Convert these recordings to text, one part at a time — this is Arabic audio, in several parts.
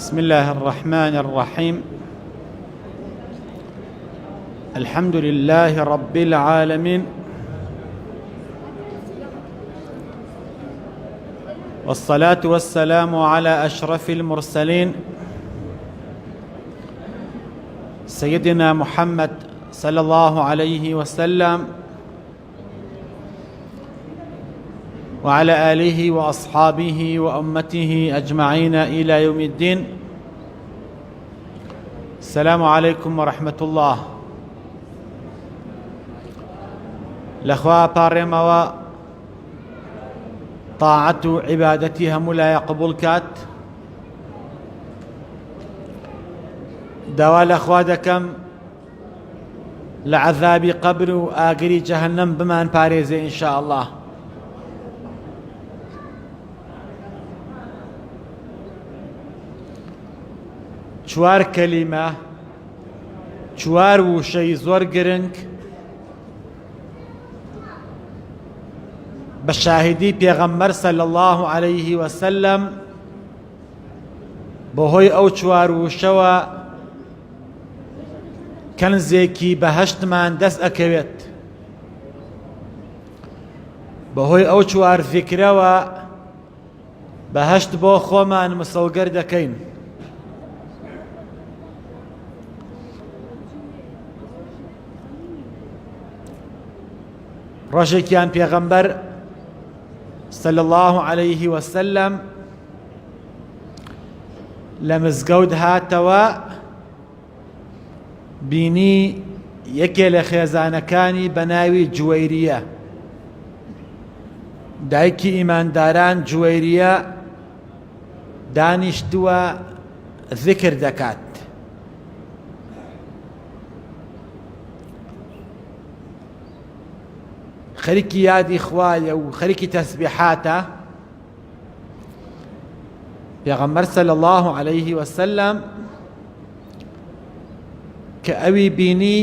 بسم الله الرحمن الرحيم. الحمد لله رب العالمين، والصلاة والسلام على أشرف المرسلين سيدنا محمد صلى الله عليه وسلم وعلى آله وأصحابه وأمته أجمعين إلى يوم الدين. السلام عليكم ورحمة الله. لخوا بارموا طاعة عبادتها ملا يقبل كات دوا لخوا دكم لعذاب قبر وآقري جهنم بمان باريزي إن شاء الله. چوار کلمه چوار وشەی زۆر گرنگ بە شاهدی پێغەمبەر صلی الله عليه وسلم بەهۆی ئەو چوار وشەوە کەنزێکی بەهەشتمان دەست ئەکەوێت، بەهۆی ئەو چوار ذیکرەوە بەهەشت بۆ خۆمان مسەوگەر دەکەین. ڕۆژێکیان پێغەمبەر صلی الله عليه وسلم لە مزگەوت هاتەوە، بینی یەکێ لە خێزانەکانی بە ناوی جوەیریە، دایکی ئیمانداران جوەیریە دانیشتووە ذکر دەکات. خەریکی یادی خوایە و خەریکی تەسبیحاتە. پێغەمبەر صلی الله عليه وسلم کە ئەوی بینی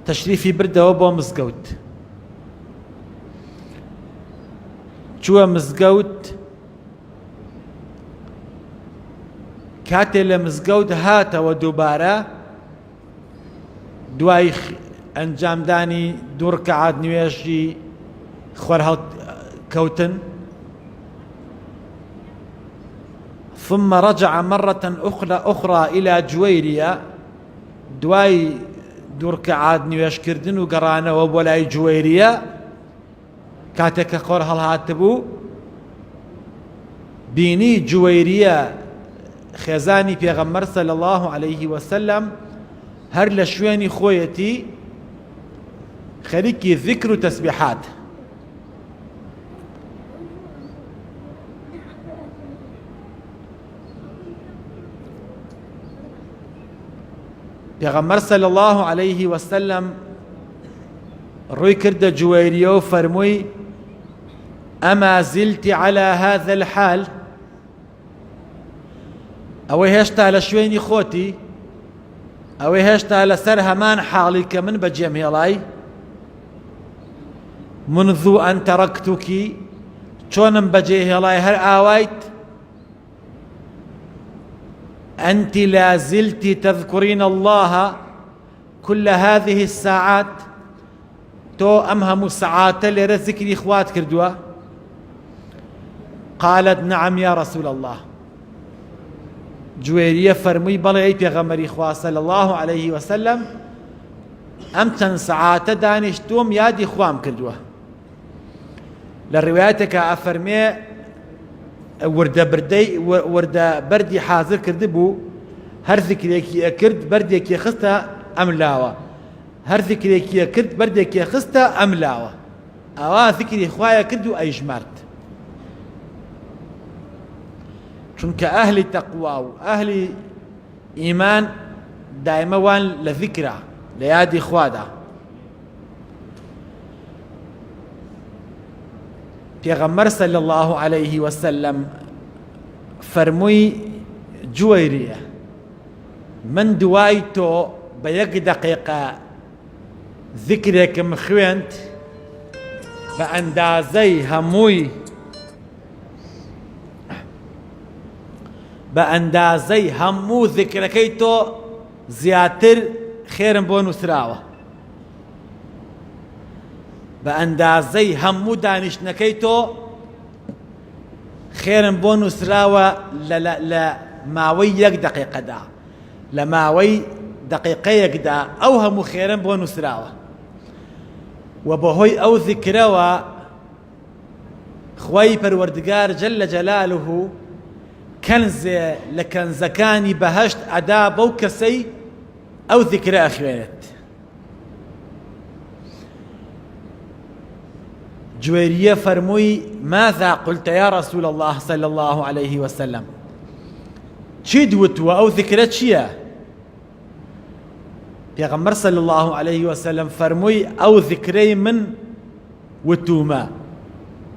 تەشریفی بردەوە بۆ مزگەوت، چووە مزگەوت. کاتێ لە مزگەوت هاتەوە دووبارە دوای ئەنجامدانی دوو ڕکعات نوێژی خۆرهەڵکەوتن، ثم رجع مرة أخرى إلى جويرية، دوای دوو ڕکعات نوێژکردن و گەڕانەوە بۆ لای جوەیریە. کاتێک کە خۆر هەڵهاتبوو بینی جوەیریە خێزانی پێغەمبەر صلی الله عليه وسلم هەر لە شوێنی خۆیەتی خەریکی ذکر و تەسبیحات. پێغەمبەر صلی الله عليه وسلم ڕووی کردە جوەیریە و فەرمووی: ئەما زلتی على هذا الحال، ئەوەی هێشتا لە شوێنی خۆتی، ئەوەی هێشتا لەسەر هەمان حاڵی کە من بەجێم هێڵای، منذ أن تركتك، چۆنم بەجێ هێڵای هەر ئاوایت. أنت لا زلت تذكرين الله كل هذه الساعات، تو ئەم هەموو سەعاتە لێرە ذکری خوات کردووە؟ قالت نعم يا رسول الله. جوێریە فەرمووی بەڵێ ئەی پێغەمبەری خوا صلی الله عليه وسلم، ئەم چەند سەعاتە دانیشتووم یادی خوام کردووە. لە ڕیوایەتێکە ئەفەرمێ وردە بەردی حازر کرده بوو، هەر ذیکرێکی ئەکرد بەردێکی خستە ئەم لاوە، هەر ذیکرێکی ئەکرد بەردێکی خستە ئەم لاوە، ئەوا ذیکری خوایە کرد و ئەیژمارد. چونکە ئەهلی تەقوا و ئەهلی ئیمان دایمە وان لە ذیکرە، لە یادی خوادا. پێغەمبەر صلی الله عليه وسلم فەرمووی جوەیریە، من دوای تۆ بە یەک دەقیقە ذیکرێکم خوێند بە ئەندازەی هەمووی بأندازي همو ذكركيتو زياتر خير بون وسراوة بأندازي همو دانشنكيتو خير بون وسراوة لا ماوي يك دقيقة دا لماوي دقيقة دا أو همو خير بون وسراوة وبهوي أو ذكروا خوي پروردگار جل جلاله كنز لكنزكاني بهشت أدا بوكسي أو ذكرى أخوانت جويرية فرموي ماذا قلت يا رسول الله صلى الله عليه وسلم تشيدوت أو ذكرى تشيا پیغمبر صلى الله عليه وسلم فرموي أو ذكري من وتوما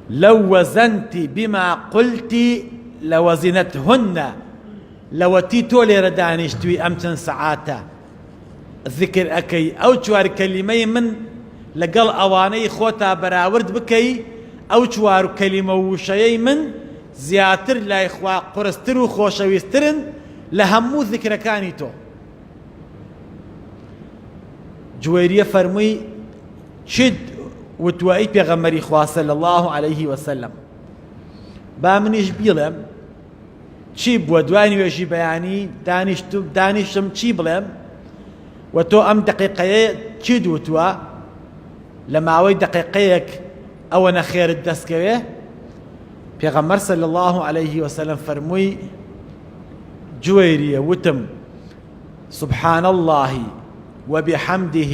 لو وزنت بما قلت لوزنتهن لو تيتو لردانشتوي أمتن ساعاتا ذكر أكي أو شوار كلمي من لقل أواني خوتا براورد بكي أو شوار كلمة وشيي من زياتر لا إخوة قرسترو خوشويسترن لهمو ذكر كانيتو جويرية فرمي شد وتوائي بيغمري إخوة صلى الله عليه وسلم بامنيش بيلم چی بووە دوای نوێژی بەیانی دانیشتم چی بڵێم و تۆ ئەم دقیقەیە چی دووتووە لە ماوەی دقیقەیەک ئەوە نەخێرت دەستکەوێ پێغەمبەر صلی الله عليه وسلم فەرمووی جوێریە وتم سبحان الله وبحمده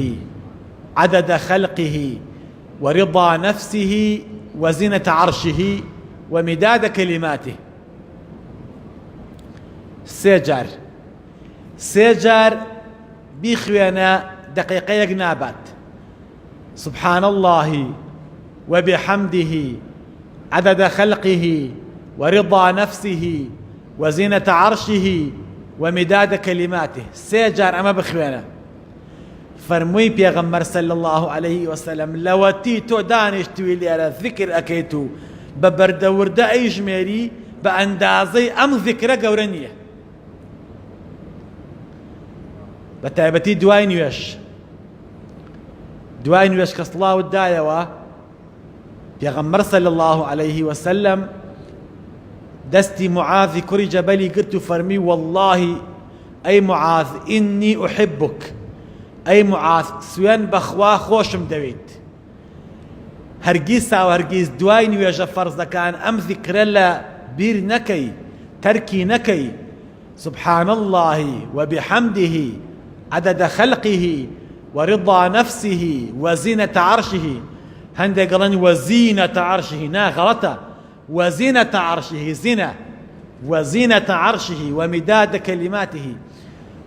عدد خلقه ورضا نفسه وزنة عرشه ومداد كلماته سێجار بیخوێنە دقیقەیەک نابات سبحان الله وبحمده عدد خلقه ورضا نفسه وزنة عرشه ومداد كلماته سێجار ئەمە بخوێنە فەرمووی پێغەمبەر صلی الله عليه وسلم لەوەتی تۆ دانیشتووی لێرە ذکر ئەەکەیت و بە بەردەوردە ئەیژمێری بە ئەندازەی ئەم ذکرە گەورە نییە بە تایبەتی دوای نوێش کە سڵاوت دایەوە پێغەمبەر صلی الله عليه وسلم دەستی معاذی کوڕی جەبەلی گرت و فەرمی والله ئەی معاذ ئینی ئوحبک ئەی معاذ سوێن بەخوا خۆشم دەوێت هەرگیز هەرگیز دوای نوێژە فەرزەکان ئەم ذیکرە لە بیر نەکەی تەرکی نەکەی سبحان الله وبحمده عدد خلقه ورضا نفسه وزنة عرشه هەندێک گەڵێن وزينة عرشه نا غەڵەتە وزنة عرشه زنة وزنة عرشه ومداد كلماته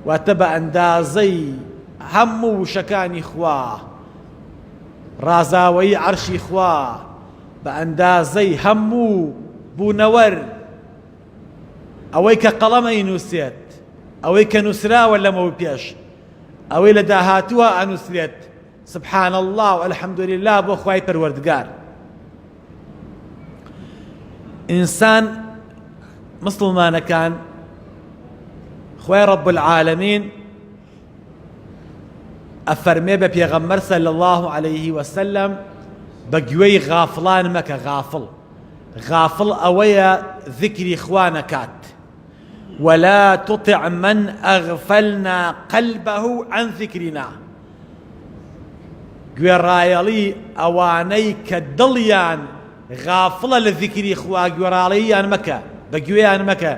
واتە بە ئەندازەی هەموو شەکانی خوا ڕازاوەی عەرشی خوا بە ئەندازەی هەموو بوونەوەر ئەوەی کە قەڵەم ئەینووسێت ئەوەی کە نووسراوە لەمەوە پێش ئەوەی لە داهاتووە ئەنووسرێت سبحان الله والحمد لله بۆ خوای پەروەردگار ئینسان مسلمانەکان خوای رب العالمین ئەفەرمێ بە پێغەمبەر صلی الله عليه وسلم بە گوێی غافڵان مەکە غافڵ ئەوەیە ذکری خوا نەکات ولا تطع من أغفلنا قلبه عن ذكرنا گوێڕایەڵی ئەوانەی کە دڵیان غافڵە لە ذیکری خوا گوێڕایەڵییان مەکە بە گوێیان مەکە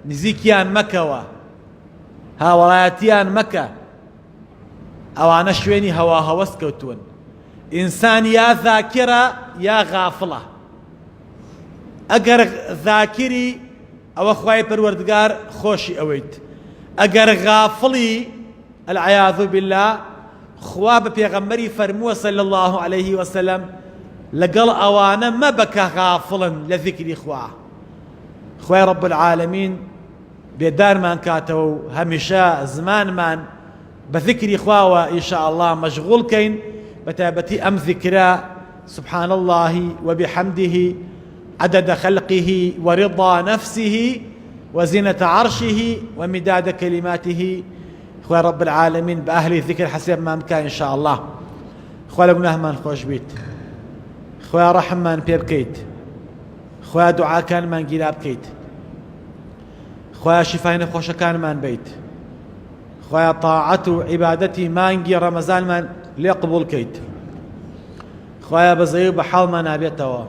نزیکیان مەکەوە هاوڵایەتیان مەکە ئەوانە شوێنی هەوا هەوەس کەوتوون ئینسان یا ذاکرە یا غافڵە ئەگەر ذاکری ئەوە خوای پەروەردگار خۆشی ئەوەیت ئەگەر غافڵی العیاذ بالله خوا بە پێغەمبەری فەرمووە صلی الله عليه وسلم لەگەڵ ئەوانە مەبە کە غافڵن لە ذیکری خوا خوای رب العالمین بێدارمان کاتەوە و هەمیشە زمانمان بە ذیکری خواوە ئینشاء الله مەشغوڵ کەین بە تایبەتی ئەم ذیکرە سبحان الله وبحمده عدد خلقه ورضا نفسه وزينة عرشه ومداد كلماته. خويا رب العالمين بأهل الذكر حسب ما أمكن إن شاء الله. خويا لقناه من خوش بيت، خويا رحم من بيبكيت، خويا دعاء كان من قلاب كيت، خويا شفاين خوش كان من بيت، خويا طاعته عبادتي ما انقي رمضان من ليقبل كيت، خويا بزيب بحال ما نابيتوا،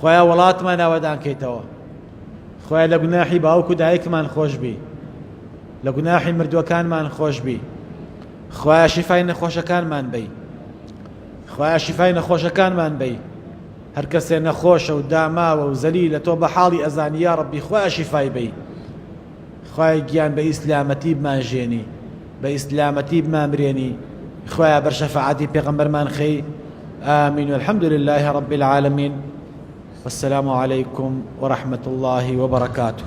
خويا ولات ما ناودان كيتوا، خويا لقناحي باوكو دايك من خوش بي، لقناحي مردوى كان من خوش بي، خويا شفاين خوش كان من بي، خويا شفاين خوش كان من بي، هر کەسێ نەخۆشە و داماوە و زەلیلە تۆ بە حاڵی ئەزانی یا ڕەبی خوای شیفای بی، خوای گیان بە ئیسلامەتی بمانژێنی، بە ئیسلامەتی بمامرێنی، خوایە بەر شەفاعەتی پێغەمبەرمان خەی. آمين والحمد لله رب العالمين والسلام عليكم ورحمة الله وبركاته.